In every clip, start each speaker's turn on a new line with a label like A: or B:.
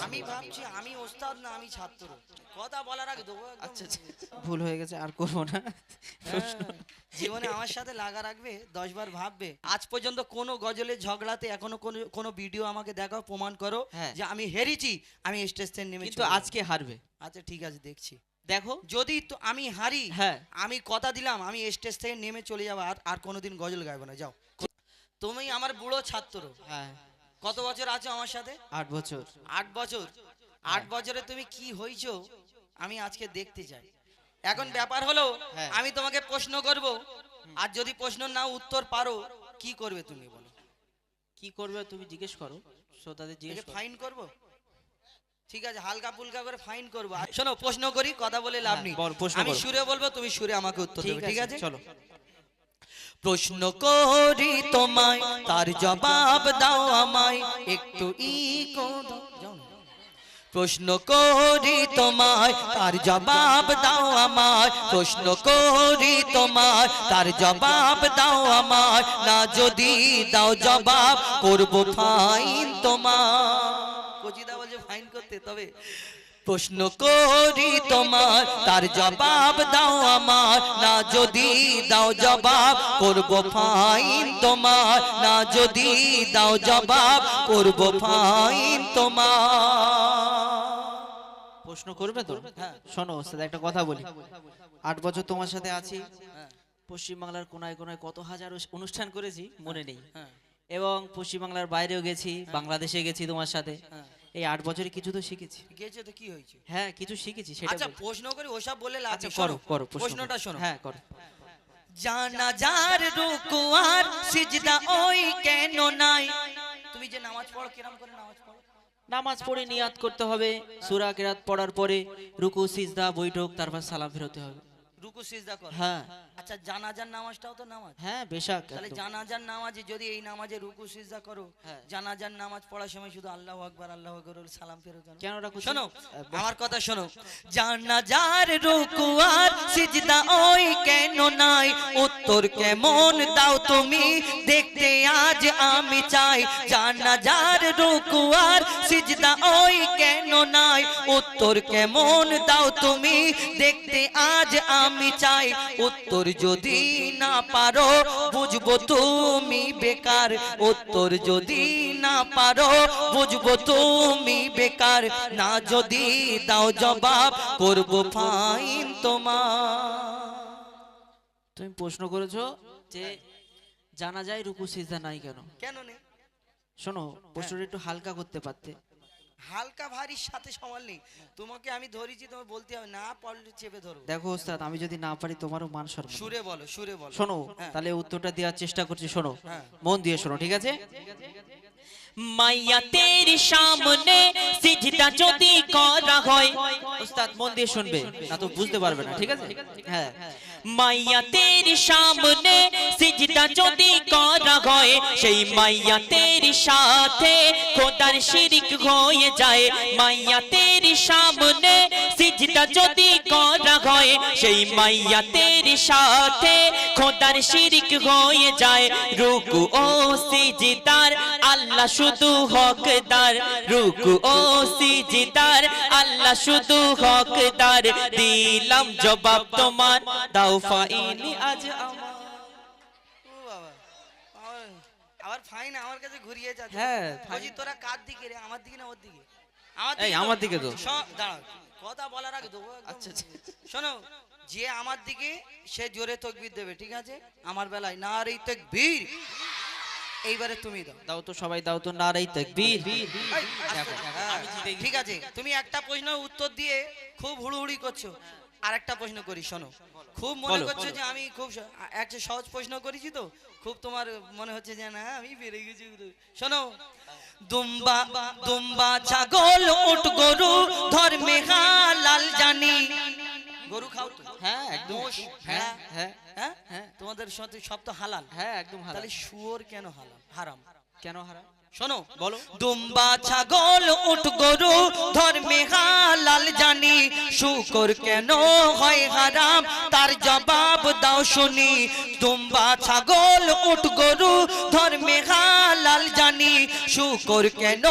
A: আমি ভাবছি আমি ওস্তাদ না আমি ছাত্র, কথা বলার আগে দেবো একদম।
B: আচ্ছা আচ্ছা, ভুল হয়ে গেছে, আর করবো না। প্রশ্ন
A: হ্যাঁ, জীবনে আমার সাথে লাগা রাখবে 10 বার ভাববে। আজ পর্যন্ত কোনো গজলের ঝগড়াতে এখনো কোনো ভিডিও আমাকে দেখাও, প্রমাণ করো
B: হ্যাঁ।
A: যে আমি হেরেছি, আমি স্টেজ থেকে নেমে
B: কিন্তু
A: চলে যাবো।
B: আজকে হারবে,
A: আচ্ছা ঠিক আছে দেখছি।
B: দেখো।
A: যদি তো আমি হারি,
B: হ্যাঁ।
A: আমি কথা দিলাম আমি স্টেজ থেকে নেমে চলে যাবো, আর আর কোনোদিন গজল গাইবো না। যাও, তুমি আমার বুড়ো ছাত্র।
B: হ্যাঁ,
A: কত বছর আছো আমার সাথে?
B: 8 বছর।
A: 8 বছর। 8 বছরে তুমি কি হয়েছো আমি আজকে দেখতে চাই। এখন ব্যাপার হলো
B: হ্যাঁ।
A: আমি তোমাকে প্রশ্ন করব, আর যদি প্রশ্ন না উত্তর পারো কি করবে তুমি বলো?
B: কি করবে তুমি জিজ্ঞেস করো, শ্রোতাদের জিজ্ঞেস করো।
A: ফাইন করব? ঠিক আছে, হালকা ফুলকা করে ফাইন করবো। আর শোনো, প্রশ্ন করি, কথা বলে লাভ
B: হ্যাঁ,
A: নেই।
B: বল, প্রশ্ন
A: আমি
B: করো।
A: সুরে বলবো, তুমি সুরে আমাকে উত্তর দেবে, ঠিক আছে?
B: চলো।
A: প্রশ্ন করি তোমায়, তার জবাব দাও আমায়, একটু যাও না। প্রশ্ন করি তোমায়, তার জবাব দাও আমায়, প্রশ্ন করি তোমায়, তার জবাব দাও আমায়, না যদি দাও জবাব করব ফাইন তোমায়। কচিদা বলছে ফাইন করতে, তবে প্রশ্ন করি তোমার, তার জবাব দাও আমার, না যদি দাও জবাব করব ফাইন তোমার, না যদি দাও জবাব করব ফাইন তোমার।
B: প্রশ্ন করবে তো?
A: হ্যাঁ।
B: শোনো ওস্তাদ, একটা কথা বলি। 8 বছর তোমার সাথে আছি,
A: হ্যাঁ,
B: পশ্চিমবাংলার কোনায় কোনায় কত হাজার অনুষ্ঠান করেছি মনে নেই,
A: হ্যাঁ,
B: এবং পশ্চিমবাংলার বাইরেও গেছি, বাংলাদেশে গেছি তোমার সাথে।
A: হ্যাঁ।
B: এই 8 বছরে কিছু তো শিখেছি।
A: গেছে তো কি হয়েছে?
B: হ্যাঁ, কিছু শিখেছি, সেটা
A: আচ্ছা
B: বলছি।
A: প্রশ্ন করি, ওসব বলে লাভ
B: আচ্ছা
A: নেই।
B: করো
A: শোনো,
B: করো, প্রশ্ন
A: প্রশ্নটা
B: করো।
A: শোনো।
B: হ্যাঁ করো।
A: জানাজার রুকুয়ার সিজদা ওই কেন নাই? তুমি যে নামাজ পড়ো, কিরম করে নামাজ পড়ো?
B: নামাজ পড়ে নিয়াত করতে হবে, সূরা কিরাত পড়ার পরে রুকু সিজদা বৈঠক, তারপর সালাম ফেরাতে হবে।
A: রুকু সিজদা করো?
B: হ্যাঁ
A: আচ্ছা জানাজার নামাজটাও তো নামাজ।
B: হ্যাঁ, বেশাক।
A: তাহলে জানাজার নামাজে যদি এই নামাজে রুকু সিজদা করো,
B: হ্যাঁ।
A: জানাজার নামাজ পড়ার সময় শুধু আল্লাহু আকবার আল্লাহু আকবার বলে সালাম ফেরো কেন?
B: কেন রাখো?
A: শোনো আমার কথা শোনো, জানাজার রুকু আর সিজদা ওই কেন নাই? উত্তর কেমন দাও তুমি দেখতে আজ আমি চাই। জানাজার রুকু আর সিজদা ওই কেন নাই? উত্তর কেমন দাও তুমি দেখতে আজ আমি চাই। উত্তর যদি না পারো বুঝবো তুমি বেকার। উত্তর যদি না পারো বুঝবো তুমি বেকার, না যদি দাও জবাব করব ফাইন তোমার।
B: তুমি প্রশ্ন করেছো যে জানা যায় রুকু সিজদা নাই কেন।
A: কেন নেই?
B: শোনো, প্রশ্নটা একটু হালকা করতে পারতে।
A: হালকা ভারীর সাথে সমান নেই। তোমাকে আমি ধরেছি, তোমার বলতে হবে, না পড়লে চেপে ধরো।
B: দেখো ওস্তাদ, আমি যদি না পারি তোমারও মান সম্মান।
A: সুরে বলো, সুরে বলো।
B: শোনো,
A: হ্যাঁ।
B: তাহলে উত্তরটা দেওয়ার চেষ্টা করছি, শোনো,
A: হ্যাঁ।
B: মন দিয়ে শোনো, ঠিক আছে?
C: মাইয়া তেরি সামনে সিজদা যদি করা হয়,
B: ওস্তাদ মন দিয়ে শুনবে, না তো বুঝতে পারবে না, ঠিক আছে? হ্যাঁ।
C: মাইয়া তেরি সামনে সিজদা যদি করা হয়, সেই মাইয়া তেরি সাথে খোদার শিরিক হয়ে যায়। মাইয়া তেরি সামনে সিজদা যদি করা হয়, সেই মাইয়া তেরি সাথে খোদার শিরিক হয়ে যায়। রুকু ও সিজদার আল্লাহ শুধু হকদার, রুকু ও সিজদার আল্লাহ শুধু হকদার। দিলাম জবাব তোমার, দাও ফাইনি আজ আমার।
A: ও বাবা, আবার ফাইন আমার কাছে ঘুরিয়ে যাচ্ছে।
B: হ্যাঁ,
A: বলছি তোরা কার দিকে রে, আমার দিকে না ওর দিকে? আমার
B: এই, আমার দিকে তো।
A: দাঁড়াও, কথা বলার আগে দেবো একদম।
B: আচ্ছা আচ্ছা।
A: শোনো, যে আমার দিকে সে জোরে তাকবীর দেবে, ঠিক আছে? আমার বেলায় নারে তাকবীর। এইবারে তুমি দাও।
B: দাও তো, সবাই দাও তো, নারাই তাকবীর।
A: হ্যাঁ, ঠিক আছে, তুমি একটা প্রশ্ন উত্তর দিয়ে খুব হুড়ুহুড়ি করছো। আর একটা প্রশ্ন করি, শোনো। খুব মনে
B: বলো,
A: করছো যে আমি খুব একটা সহজ প্রশ্ন করেছি, তো খুব তোমার মনে হচ্ছে যে না আমি বেড়ে গেছি। শোনো, দুম্বা দুম্বা ছাগল উট গরু ধর্মে হালাল জানি। গরু খাও তো?
B: হ্যাঁ একদম।
A: মোষ,
B: হ্যাঁ
A: ভেড়া,
B: হ্যাঁ
A: হ্যাঁ
B: হ্যাঁ
A: তোমাদের সাথে সব তো হালাল।
B: হ্যাঁ, একদম হারাম।
A: তাহলে শুয়োর কেন হালাল হারাম?
B: কেন হারাম?
A: শোনো,
B: বলো।
A: দুম্বা ছাগল উট গরু ধর্মে হালাল হালাল জানি, শুকর কেন হয় হারাম তার জবাব দাও শুনি। দুম্বা ছাগল উট গরু ধর্মে হালাল জানি, শুকর কেন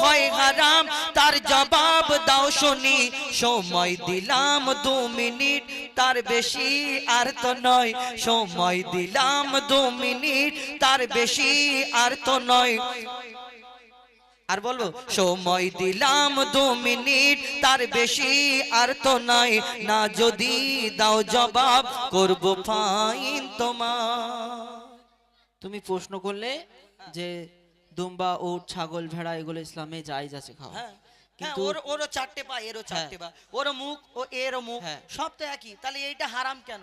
A: হয় হারাম তার জবাব দাও শুনি। সময় দিলাম 2 মিনিট তার বেশি আর তো নয়, সময় দিলাম 2 মিনিট তার বেশি আর তো নয়। আর বলবো সময় দিলাম 2 মিনিট তার বেশি আর তো নয়, না যদি দাও জবাব করব ফাইন তোমার।
B: তুমি প্রশ্ন করলে যে দুম্বা উট ছাগল ভেড়া এগুলো ইসলামে জায়েজ আছে খাওয়া,
A: হ্যাঁ
B: কিন্তু
A: ওরও 4টে পা এরও 4টে পা, ওরও মুখ ও এরও মুখ,
B: হ্যাঁ।
A: সব তো একই, তাহলে এইটা হারাম কেন?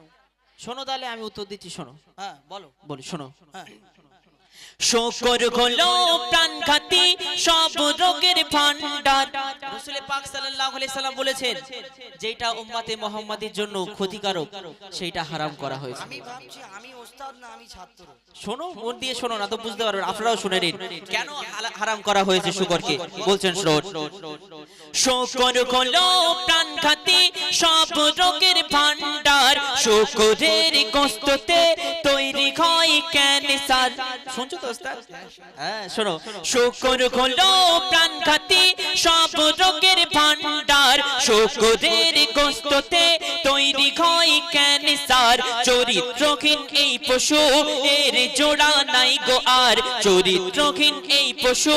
B: শোনো তাহলে আমি উত্তর দিচ্ছি, শোনো
A: হ্যাঁ বলো।
B: বলি শোনো।
A: হ্যাঁ
C: শুকর হলো প্রাণঘাতী সব রোগের ভান্ডার।
B: রাসূল পাক সাল্লাল্লাহু আলাইহি সাল্লাম বলেছেন যেটা উম্মতে মুহাম্মাদির জন্য ক্ষতিকারক সেইটা হারাম করা হয়েছে।
A: আমি ভাবছি আমি ওস্তাদ না আমি ছাত্র।
B: শোনো, মন দিয়ে শোনো, না তো বুঝতে পারবেন। আপনারাও শুনে নিন কেন হারাম করা হয়েছে শুকরকে। বলছেন শোন,
C: শুকর হলো প্রাণঘাতী সব রোগের ভান্ডার, শুকরের গোশতে তৈরি হয় ক্যান্সার।
B: শুনছো তো ওস্তাদ? হ্যাঁ শোনো,
C: শুকর হলো প্রাণঘাতী সব রোগের ভান্ডার, শুকরের গোশতে তৈরি হয় ক্যান্সার। চরিত্রহীন এই পশু এর জোড়া নাই গো আর, চরিত্রহীন এই পশু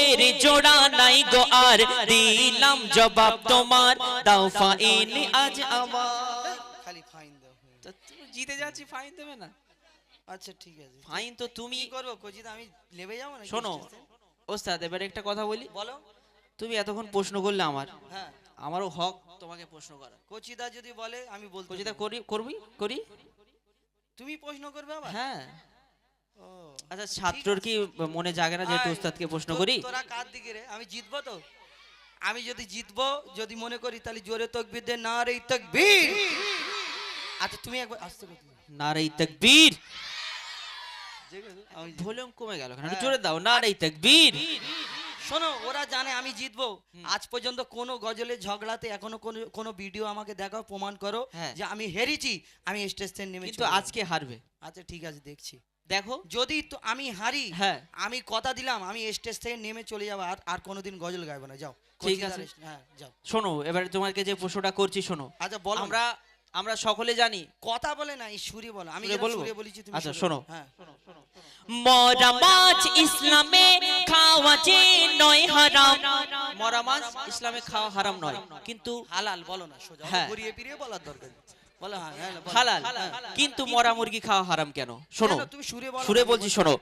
C: এর জোড়া নাই গো আর। দিলাম জবাব তোমার, দাও ফাইন আজ আমার।
A: খালি ফাইন দাও।
B: তো তুমি জিতে যাচ্ছি, ফাইন দেবে না?
A: আচ্ছা ঠিক আছে,
B: ফাইন তো তুমি
A: কি করবো কচিদা, আমি নেবে যাবো না?
B: শোনো ওস্তাদ, এবারে একটা কথা বলি।
A: বলো।
B: তুমি এতক্ষণ প্রশ্ন করলে আমার,
A: হ্যাঁ
B: আমারও হক তোমাকে প্রশ্ন করা।
A: কচিদা যদি বলে আমি বলতে
B: যেটা
A: পারি।
B: করি।
A: তুমি প্রশ্ন করবে আবার?
B: হ্যাঁ।
A: ও
B: আচ্ছা, ছাত্রর কি মনে জাগে না যেহেতু ওস্তাদকে প্রশ্ন করি?
A: তোরা কার দিকে রে? আমি জিতবো তো? আমি যদি জিতবো, যদি মনে করি তাহলে জোরে তাকবীর দে, নারে তাকবীর। আচ্ছা তুমি একবার আস্তে করে দিও।
B: নারে তাকবীর।
A: আমি
B: ভলিউম কমে গেল কেন? একটু
A: হ্যাঁ।
B: জোরে দাও, নারে তাকবীর।
A: শোনো, ওরা জানে আমি জিতবো। আজ পর্যন্ত কোনো গজলের ঝগড়াতে এখনো কোনো ভিডিও আমাকে দেখাও, প্রমাণ করো
B: হ্যাঁ।
A: যে আমি হেরেছি, আমি স্টেজ থেকে নেমে
B: কিন্তু
A: চলে যাবো।
B: আজকে হারবে,
A: আচ্ছা ঠিক আছে, দেখছি।
B: দেখো।
A: যদি তো আমি হারি,
B: হ্যাঁ।
A: আমি কথা দিলাম আমি স্টেজ থেকে নেমে চলে যাবো, আর কোনোদিন গজল গাইবো না। যাও
B: ঠিক
A: কচিদার
B: আছে।
A: হ্যাঁ যাও।
B: শোনো, এবারে তোমাকে যে প্রশ্নটা করছি শোনো।
A: আচ্ছা বলো।
B: আমরা সকলে জানি।
A: কথা বলে না, এই সুরে বলো। আমি
B: সুরে
A: যেটা
B: বলবো?
A: সুরে বলেছি তুমি
B: আচ্ছা,
A: সুরে
B: শোনো।
A: বলো। হ্যাঁ
C: মরা মাছ ইসলামে খাওয়া যে নয় হারাম।
B: মরা মাছ ইসলামে খাওয়া হারাম নয়, কিন্তু
A: হালাল বলো না, সোজা
B: হ্যাঁ।
A: ঘুরিয়ে ফিরিয়ে বলার দরকার নেই। বলো হ্যাঁ হ্যাঁ বলো।
B: হালাল,
A: হ্যাঁ।
B: কিন্তু মরা মুরগি খাওয়া হারাম কেন? শোনো,
A: কেন? তুমি সুরে বলো।
B: সুরে বলছি শোনো।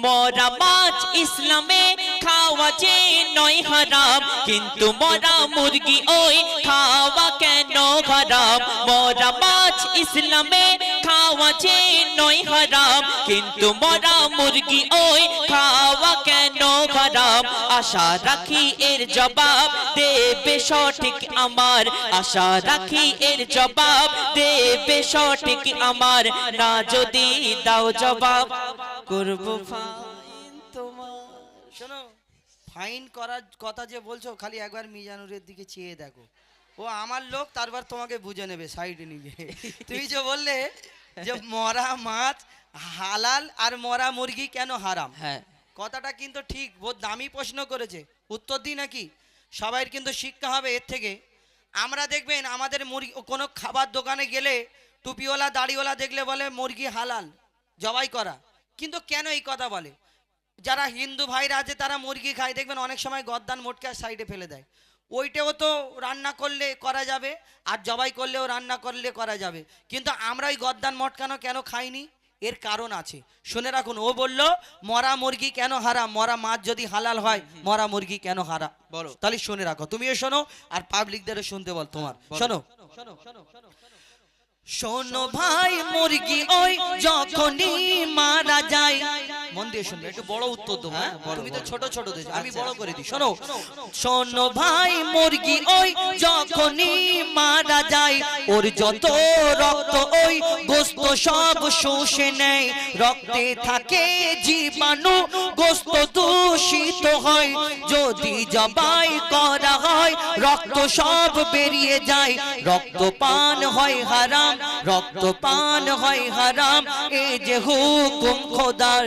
C: মরা মাছ ইসলামে খাওয়া যে নয় হারাম, কিন্তু মরা মুরগি ওই খাওয়া কেন হারাম? মরা মাছ ইসলামে খাওয়া যে নয় হারাম, কিন্তু মরা মুরগি ওই খাওয়া কেন হারাম? আশা রাখি এর জবাব দেবে সঠিক আমার, আশা রাখি এর জবাব দেবে সঠিক আমার। না যদি দাও জবাব করব ফাইন তোমার।
A: শোনো, ফাইন করার কথা যে বলছো, খালি একবার মিজানুরের দিকে চেয়ে দেখো, ও আমার লোক, তারপর তোমাকে বুঝে নেবে সাইডে নিয়ে। তুমি যে বললে যে মরা মাছ হালাল আর মরা মুরগি কেন হারাম,
B: হ্যাঁ,
A: কথাটা কিন্তু ঠিক। বহুত দামি প্রশ্ন করেছে, উত্তর দিই নাকি? সবাইয়ের কিন্তু শিক্ষা হবে এর থেকে। আমরা দেখবেন আমাদের মুরগি কোনো খাবার দোকানে গেলে টুপিওয়ালা দাড়িওয়ালা দেখলে বলে মুরগি হালাল, জবাই করা। কিন্তু কেন এই কথা বলে? যারা হিন্দু ভাইরা আছে তারা মুরগি খায়, দেখবেন অনেক সময় গর্দান মোটকা সাইডে ফেলে দেয়। ওইটাও তো রান্না করলে করা যাবে, আর জবাই করলেও রান্না করলে করা যাবে, কিন্তু আমরা ওই গর্দান মটকানো কেন খাইনি? এর কারণ আছে, শুনে রাখুন। ও বলল মরা মুরগি কেন হারাম, মরা মাছ যদি হালাল হয় মরা মুরগি কেন হারাম
B: বলো।
A: তাহলে শুনে রাখো, তুমিও শোনো আর পাবলিকদেরও শুনতে বল তোমার। শোনো শোনো ভাই, মুরগি ওই যখনই মারা যায়, মন দিয়ে শুনবে, একটু বড় উত্তর দেবো। হ্যাঁ তুমি তো ছোট ছোট দেছো, আমি বড় করে দিই। শোনো শোনো ভাই, মুরগি ওই যখনই মারা যায়, ওর যত রক্ত ওই গোস্ত সব শুষে নেয়, রক্তে থাকে জীবাণু, গোস্ত দূষিত হয়। যদি জবাই করা হয় রক্ত সব বেরিয়ে যায়, রক্তপান হয় হারাম, রক্তপান হয় হারাম, এই যে হুকুম খোদার।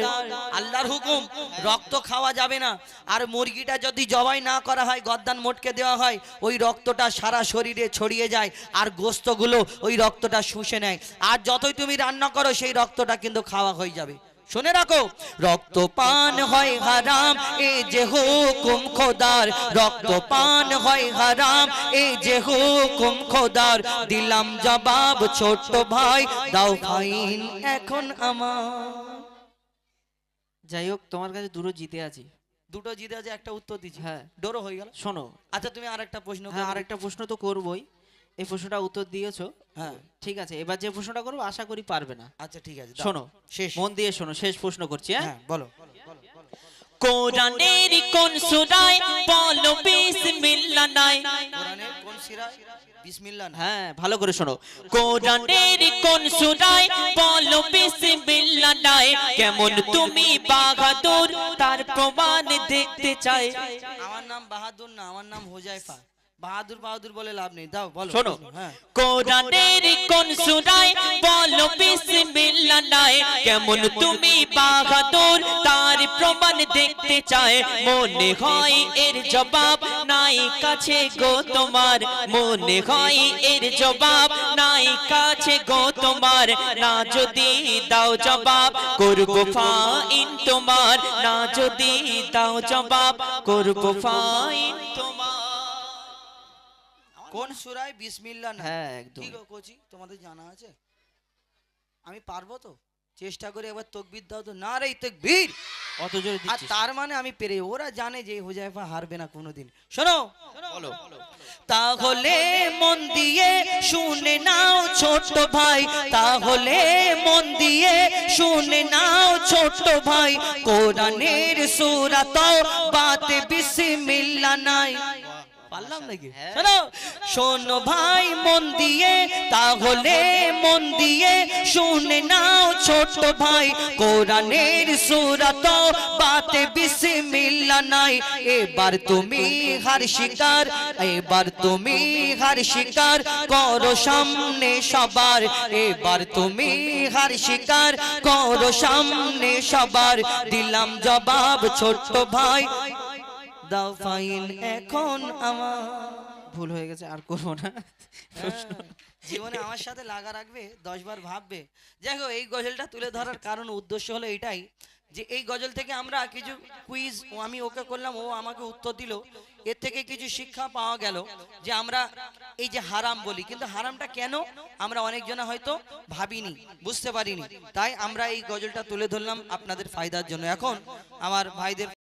A: আল্লাহর হুকুম, রক্ত খাওয়া যাবে না। আর মুরগিটা যদি জবাই না করা হয়, গর্দান মোটকে দেওয়া হয়, ওই রক্তটা সারা শরীরে ছড়িয়ে যায় আর গোস্তগুলো ওই রক্তটা শুষে নেয়। আর যতই তুমি রান্না করো সেই রক্তটা কিন্তু খাওয়া হয়ে যাবে। শুনে রাখো, রক্তপান হয় হারাম, এই যে হুকুম খোদার, রক্তপান হয় হারাম, এই যে হুকুম খোদার। দিলাম জবাব ছোট ভাই, দাও ফাইন এখন আমার।
B: যাই হোক, তোমার কাছে দুটো জিতে আছি।
A: দুটো জিতে আছে, একটা উত্তর দিচ্ছি,
B: হ্যাঁ।
A: ডোরো হয়ে গেল।
B: শোনো,
A: আচ্ছা তুমি আরেকটা প্রশ্ন
B: হ্যাঁ
A: করো।
B: আরেকটা প্রশ্ন তো করবোই। এই প্রশ্নটা উত্তর দিয়েছো,
A: হ্যাঁ
B: ঠিক আছে। এবার যে প্রশ্নটা করবো আশা করি পারবে না।
A: আচ্ছা ঠিক আছে, দাও।
B: শোনো,
A: শেষ।
B: মন দিয়ে শোনো, শেষ প্রশ্ন করছি। হ্যাঁ,
A: হ্যাঁ বলো।
C: কোরআনের কোন সূরায় বলো বিসমিল্লাহ নাই?
A: কোরআনের কোন সূরায় বিসমিল্লাহ না?
B: হ্যাঁ ভালো করে শোনো।
C: কোরআনের কোন সূরায় বলো বিসমিল্লাহ নাই? কেমন তুমি বাহাদুর তার প্রমাণ দেখতে চাই।
A: আমার নাম বাহাদুর না, আমার নাম হুজাইফা। বাহাদুর বাহাদুর বলে লাভ নেই, দাও বলো।
B: শোনো,
A: হ্যাঁ
C: কোরআনের কোন সূরায় বলো বিসমিল্লাহ নাই? কেমন তুমি বাহাদুর তার প্রমাণ দেখতে চায়। মনে হয় এর জবাব নাই কাছে গো তোমার, মনে হয় এর জবাব নাই কাছে গো তোমার। না যদি দাও জবাব করব ফাইন তোমার, না যদি দাও জবাব করব ফাইন তোমার।
A: কোন সূরায় বিসমিল্লাহ না?
B: হ্যাঁ একদম।
A: কি গো কোচি, তোমাদের জানা আছে? আমি পারবো তো? চেষ্টা করে একবার তাকবীর দাও তো। না রে তাকবীর।
B: অত জোরে
A: আর
B: দিচ্ছিস।
A: তার মানে আমি পেরে, ওরা জানে যে হুজাইফা হারবে না কোনোদিন। শোনো,
B: বলো।
A: তাহলে মন দিয়ে শুনে নাও ছোট ভাই, তাহলে মন দিয়ে শুনে নাও ছোট ভাই, কোরআনের সূরা তাওবাতে বিসমিল্লাহ নাই। পারলাম নাকি? শোনো, শোনো ভাই মন দিয়ে, তাহলে মন দিয়ে শুনে নাও ছোট ভাই, কোরআনের সূরা তাওবাতে বিসমিল্লাহ নাই। এবার তুমি হার শিকার, এবার তুমি হার শিকার করো সামনে সবার, এবার তুমি হার শিকার করো সামনে সবার। দিলাম জবাব ছোট ভাই, দাও ফাইন এখন আমার।
B: ভুল হয়ে গেছে, আর করবো না।
A: জীবনে আমার সাথে লাগা রাখবে, 10 বার ভাববে। দেখো, এই গজলটা তুলে ধরার কারণ উদ্দেশ্য হলো এটাই যে এই গজল থেকে আমরা কিছু কুইজ, আমি ওকে করলাম, ও আমাকে উত্তর দিল, এর থেকে কিছু শিক্ষা পাওয়া গেল যে আমরা এই যে হারাম বলি, কিন্তু হারামটা কেন আমরা অনেকজনা হয়তো ভাবিনি, বুঝতে পারিনি। তাই আমরা এই গজলটা তুলে ধরলাম আপনাদের ফায়দার জন্য। এখন আমার ভাইদের